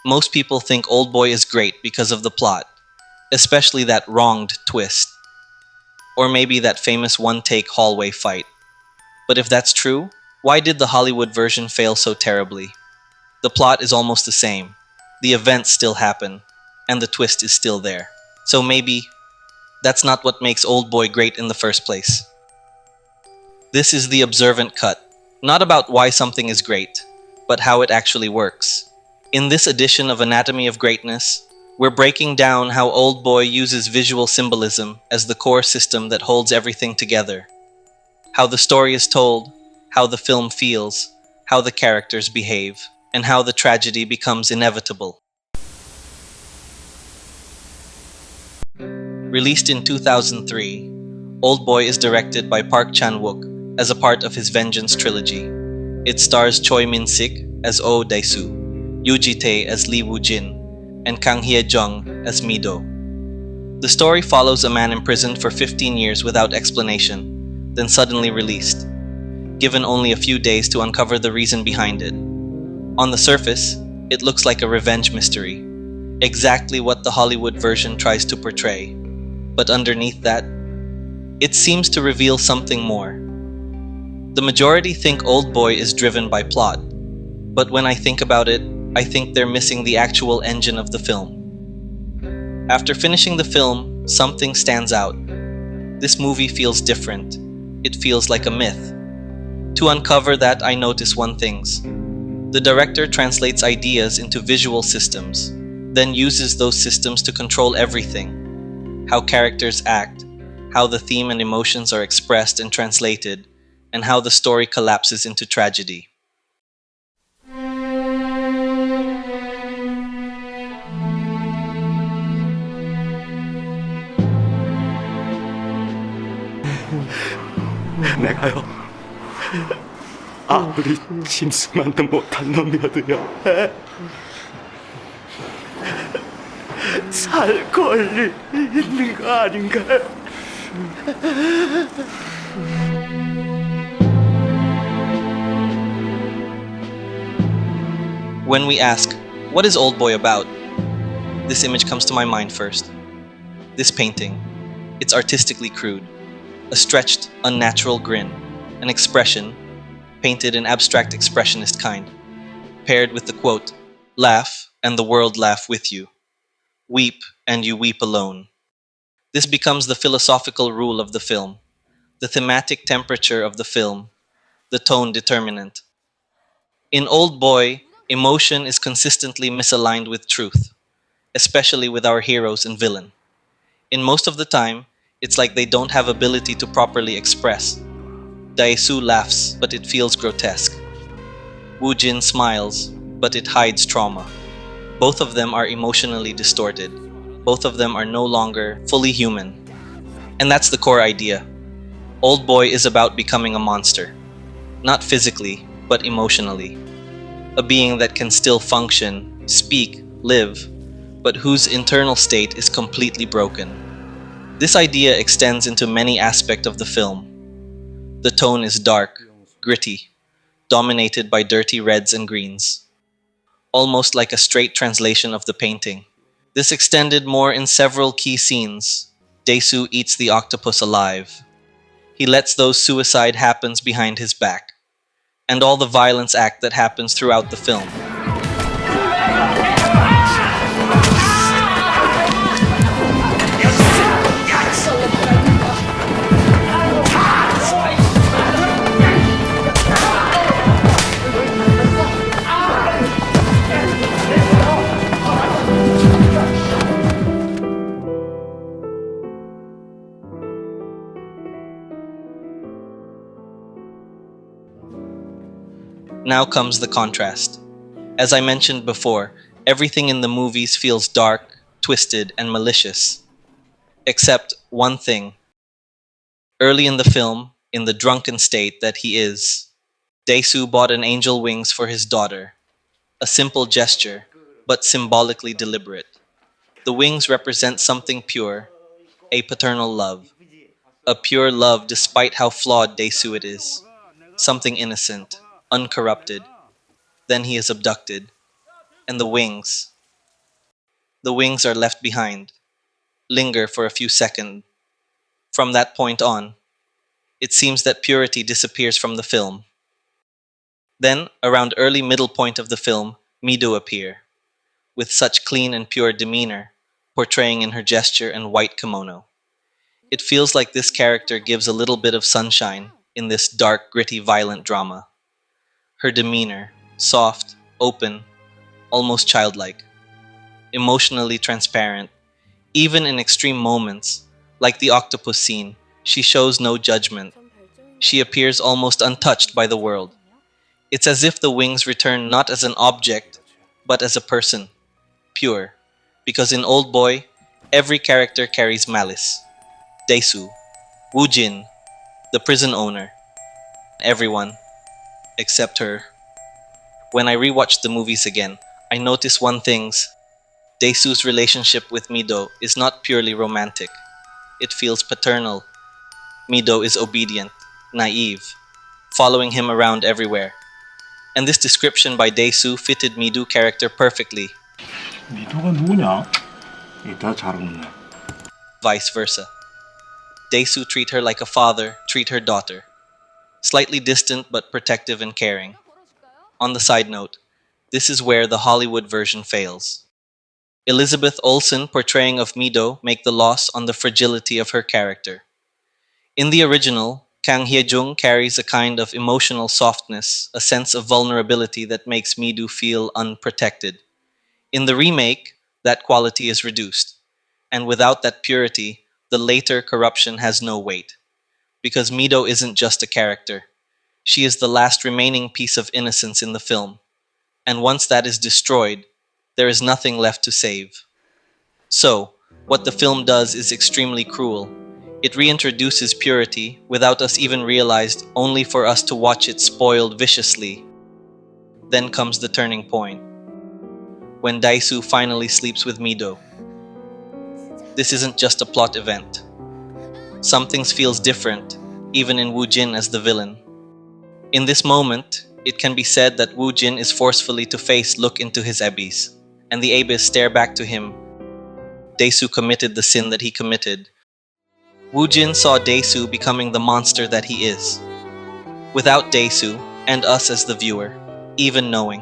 Most people think Oldboy is great because of the plot, especially that wronged twist, or maybe that famous one-take hallway fight. But if that's true, why did the Hollywood version fail so terribly? The plot is almost the same, the events still happen, and the twist is still there. So maybe that's not what makes Oldboy great in the first place. This is the Observant Cut, not about why something is great, but how it actually works. In this edition of Anatomy of Greatness, we're breaking down how Oldboy uses visual symbolism as the core system that holds everything together. How the story is told, how the film feels, how the characters behave, and how the tragedy becomes inevitable. Released in 2003, Oldboy is directed by Park Chan-wook as a part of his Vengeance trilogy. It stars Choi Min-sik as Oh Dae-soo, Yoo Ji-tae as Lee Woo-jin, and Kang Hye-jung as Mi-do. The story follows a man imprisoned for 15 years without explanation, then suddenly released, given only a few days to uncover the reason behind it. On the surface, it looks like a revenge mystery, exactly what the Hollywood version tries to portray. But underneath that, it seems to reveal something more. The majority think Oldboy is driven by plot, but when I think about it, I think they're missing the actual engine of the film. After finishing the film, something stands out. This movie feels different. It feels like a myth. To uncover that, I notice one thing. The director translates ideas into visual systems, then uses those systems to control everything. How characters act, how the theme and emotions are expressed and translated, and how the story collapses into tragedy. 내가요 아무리 짐승만도 못한 놈이어도요 살 권리 있는 거 아닌가요? When we ask, what is Oldboy about? This image comes to my mind first. This painting. It's artistically crude. A stretched, unnatural grin. An expression, painted in abstract expressionist kind. Paired with the quote, "Laugh, and the world laugh with you. Weep, and you weep alone." This becomes the philosophical rule of the film, the thematic temperature of the film, the tone determinant. In Oldboy, emotion is consistently misaligned with truth, especially with our heroes and villain. In most of the time, it's like they don't have ability to properly express. Dae-soo laughs, but it feels grotesque. Woo-jin smiles, but it hides trauma. Both of them are emotionally distorted. Both of them are no longer fully human. And that's the core idea. Oldboy is about becoming a monster. Not physically, but emotionally. A being that can still function, speak, live, but whose internal state is completely broken. This idea extends into many aspects of the film. The tone is dark, gritty, dominated by dirty reds and greens. Almost like a straight translation of the painting. This extended more in several key scenes. Dae-soo eats the octopus alive. He lets those suicide happens behind his back. And all the violence act that happens throughout the film. Now comes the contrast. As I mentioned before, everything in the movies feels dark, twisted, and malicious. Except one thing. Early in the film, in the drunken state that he is, Dae-soo bought an angel wings for his daughter. A simple gesture, but symbolically deliberate. The wings represent something pure, a paternal love. A pure love despite how flawed Dae-soo it is. Something innocent, uncorrupted. Then he is abducted. And the wings, The wings are left behind, linger for a few seconds. From that point on, it seems that purity disappears from the film. Then, around early middle point of the film, Mido appear, with such clean and pure demeanor, portraying in her gesture and white kimono. It feels like this character gives a little bit of sunshine in this dark, gritty, violent drama. Her demeanor, soft, open, almost childlike, emotionally transparent. Even in extreme moments, like the octopus scene, she shows no judgment. She appears almost untouched by the world. It's as if the wings return not as an object, but as a person, pure. Because in Old Boy, every character carries malice. Daesu, Woojin, the prison owner, everyone, except her. When I rewatched the movies again, I noticed one thing. Daesu's relationship with Mido is not purely romantic. It feels paternal. Mido is obedient, naive, following him around everywhere. And this description by Daesu fitted Mido character perfectly. 미도가 누구냐? 이따 잘 웃네. Vice versa. Daesu treat her like a father, treat her daughter. Slightly distant but protective and caring. On the side note, this is where the Hollywood version fails. Elizabeth Olsen portraying of Mido make the loss on the fragility of her character. In the original, Kang Hye-jung carries a kind of emotional softness, a sense of vulnerability that makes Mido feel unprotected. In the remake, that quality is reduced, and without that purity, the later corruption has no weight. Because Mido isn't just a character. She is the last remaining piece of innocence in the film, and once that is destroyed, there is nothing left to save. So, what the film does is extremely cruel. It reintroduces purity without us even realized, only for us to watch it spoiled viciously. Then comes the turning point. When Daesu finally sleeps with Mido. This isn't just a plot event. Something feels different, even in Woojin as the villain. In this moment, it can be said that Woojin is forcefully to look into his abyss, and the abyss stare back to him. Daesu committed the sin that he committed. Woojin saw Daesu becoming the monster that he is. Without Daesu, and us as the viewer, even knowing.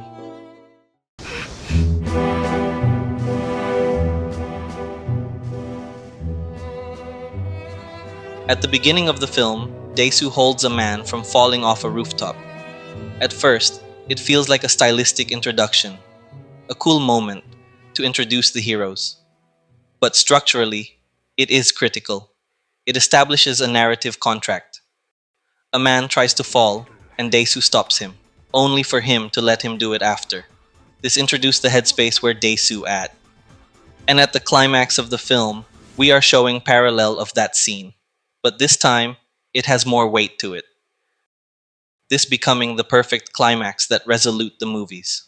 At the beginning of the film, Daesu holds a man from falling off a rooftop. At first, it feels like a stylistic introduction, a cool moment to introduce the heroes. But structurally, it is critical. It establishes a narrative contract. A man tries to fall, and Daesu stops him, only for him to let him do it after. This introduced the headspace where Daesu at. And at the climax of the film, we are showing parallel of that scene. But this time, it has more weight to it. This becoming the perfect climax that resolute the movies.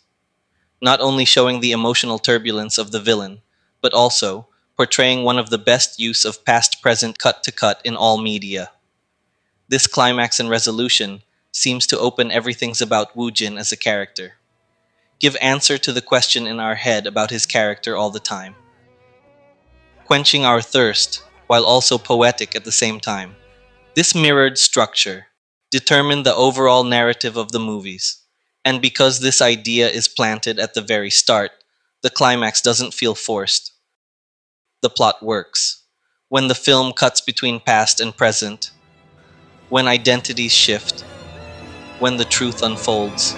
Not only showing the emotional turbulence of the villain, but also portraying one of the best use of past-present cut-to-cut in all media. This climax and resolution seems to open everything about Woojin as a character. Give answer to the question in our head about his character all the time. Quenching our thirst, while also poetic at the same time. This mirrored structure determined the overall narrative of the movies, and because this idea is planted at the very start, the climax doesn't feel forced. The plot works. When the film cuts between past and present, when identities shift, when the truth unfolds.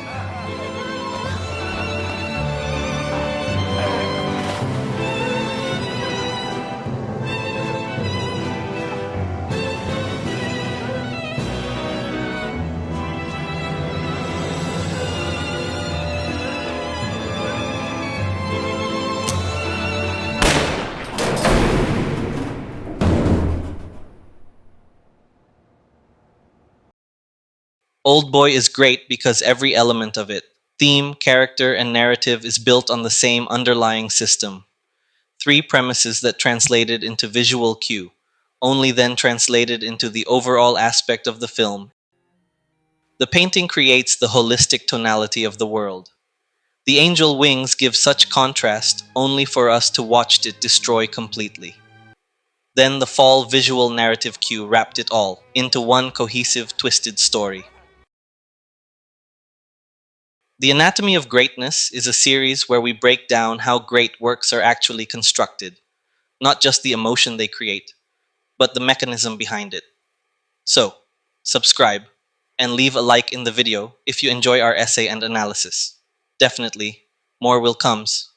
Oldboy is great because every element of it, theme, character, and narrative is built on the same underlying system. 3 premises that translated into visual cue, only then translated into the overall aspect of the film. The painting creates the holistic tonality of the world. The angel wings give such contrast only for us to watch it destroy completely. Then the fall visual narrative cue wrapped it all into one cohesive, twisted story. The Anatomy of Greatness is a series where we break down how great works are actually constructed, not just the emotion they create, but the mechanism behind it. So, subscribe and leave a like in the video if you enjoy our essay and analysis. Definitely, more will comes.